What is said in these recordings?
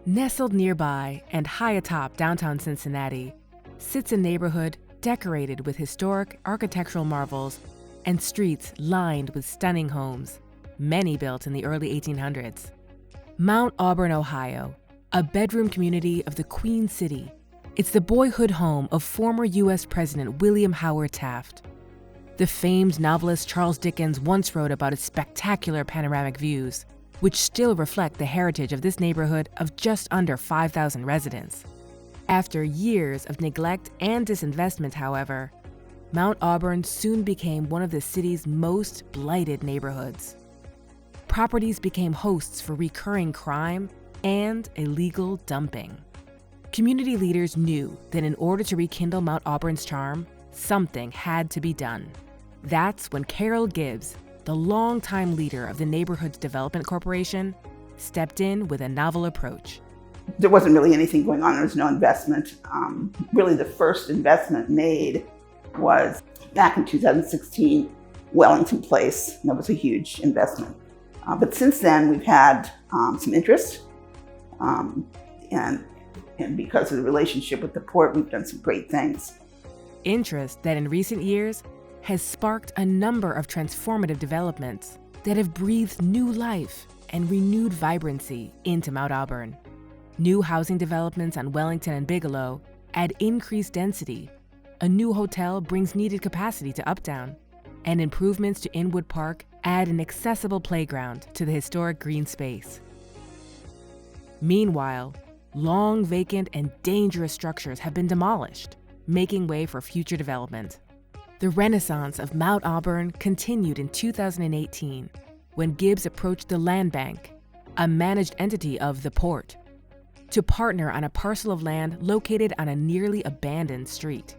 Nestled nearby and high atop downtown Cincinnati sits a neighborhood decorated with historic architectural marvels and streets lined with stunning homes, many built in the early 1800s. Mount Auburn, Ohio, a bedroom community of the Queen City. It's the boyhood home of former U.S. President William Howard Taft. The famed novelist Charles Dickens once wrote about its spectacular panoramic views, which still reflect the heritage of this neighborhood of just under 5,000 residents. After years of neglect and disinvestment, however, Mount Auburn soon became one of the city's most blighted neighborhoods. Properties became hosts for recurring crime and illegal dumping. Community leaders knew that in order to rekindle Mount Auburn's charm, something had to be done. That's when Carol Gibbs, the longtime leader of the Neighborhoods Development Corporation, stepped in with a novel approach. There wasn't really anything going on. There was no investment. Really, the first investment made was back in 2016, Wellington Place. That was a huge investment. But since then, we've had some interest. And because of the relationship with the port, we've done some great things. Interest that in recent years has sparked a number of transformative developments that have breathed new life and renewed vibrancy into Mount Auburn. New housing developments on Wellington and Bigelow add increased density. A new hotel brings needed capacity to Uptown, and improvements to Inwood Park add an accessible playground to the historic green space. Meanwhile, long vacant and dangerous structures have been demolished, making way for future development. The renaissance of Mount Auburn continued in 2018 when Gibbs approached the Land Bank, a managed entity of the port, to partner on a parcel of land located on a nearly abandoned street.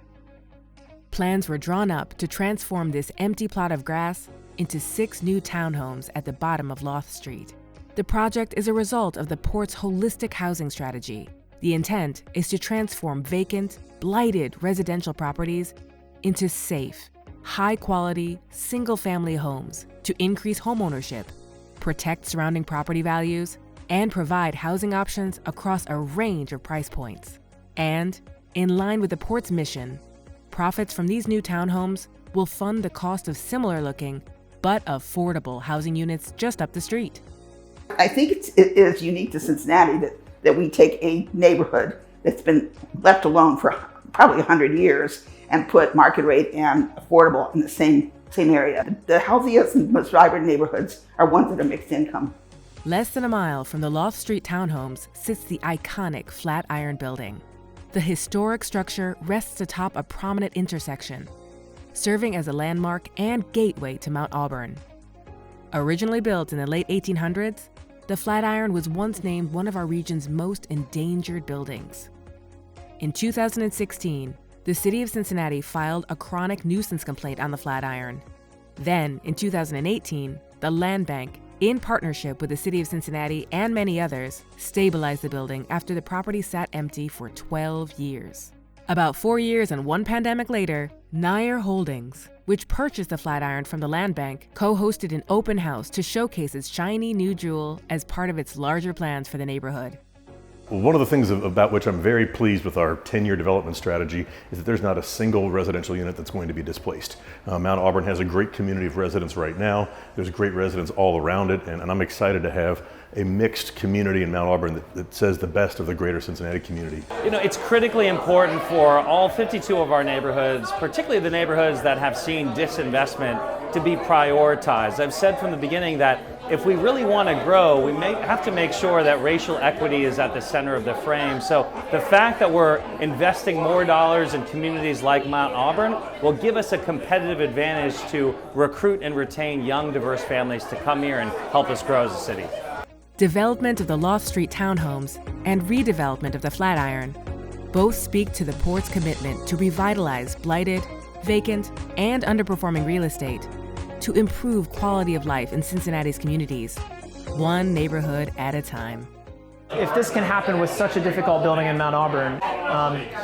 Plans were drawn up to transform this empty plot of grass into 6 new townhomes at the bottom of Loth Street. The project is a result of the port's holistic housing strategy. The intent is to transform vacant, blighted residential properties into safe, high-quality, single-family homes to increase homeownership, protect surrounding property values, and provide housing options across a range of price points. And, in line with the port's mission, profits from these new townhomes will fund the cost of similar-looking but affordable housing units just up the street. I think it is unique to Cincinnati that we take a neighborhood that's been left alone for probably 100 years and put market rate and affordable in the same area. The healthiest and most vibrant neighborhoods are ones that are mixed income. Less than a mile from the Loth Street townhomes sits the iconic Flatiron building. The historic structure rests atop a prominent intersection, serving as a landmark and gateway to Mount Auburn. Originally built in the late 1800s, the Flatiron was once named one of our region's most endangered buildings. In 2016, the city of Cincinnati filed a chronic nuisance complaint on the Flatiron. Then, in 2018, the Land Bank, in partnership with the city of Cincinnati and many others, stabilized the building after the property sat empty for 12 years. About 4 years and 1 pandemic later, Nair Holdings, which purchased the Flatiron from the Land Bank, co-hosted an open house to showcase its shiny new jewel as part of its larger plans for the neighborhood. Well, one of the things about which I'm very pleased with our 10-year development strategy is that there's not a single residential unit that's going to be displaced. Mount Auburn has a great community of residents right now. There's great residents all around it, and I'm excited to have a mixed community in Mount Auburn that says the best of the greater Cincinnati community. You know, it's critically important for all 52 of our neighborhoods, particularly the neighborhoods that have seen disinvestment, to be prioritized. I've said from the beginning that if we really want to grow, we have to make sure that racial equity is at the center of the frame. So the fact that we're investing more dollars in communities like Mount Auburn will give us a competitive advantage to recruit and retain young, diverse families to come here and help us grow as a city. Development of the Loth Street townhomes and redevelopment of the Flatiron both speak to the port's commitment to revitalize blighted, vacant, and underperforming real estate, to improve quality of life in Cincinnati's communities, one neighborhood at a time. If this can happen with such a difficult building in Mount Auburn,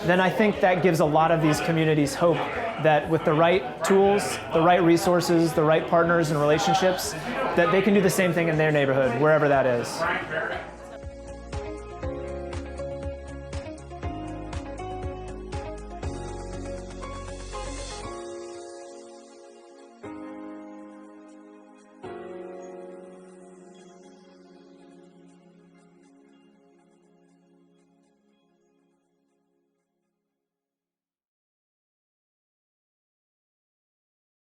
then I think that gives a lot of these communities hope that with the right tools, the right resources, the right partners and relationships, that they can do the same thing in their neighborhood, wherever that is.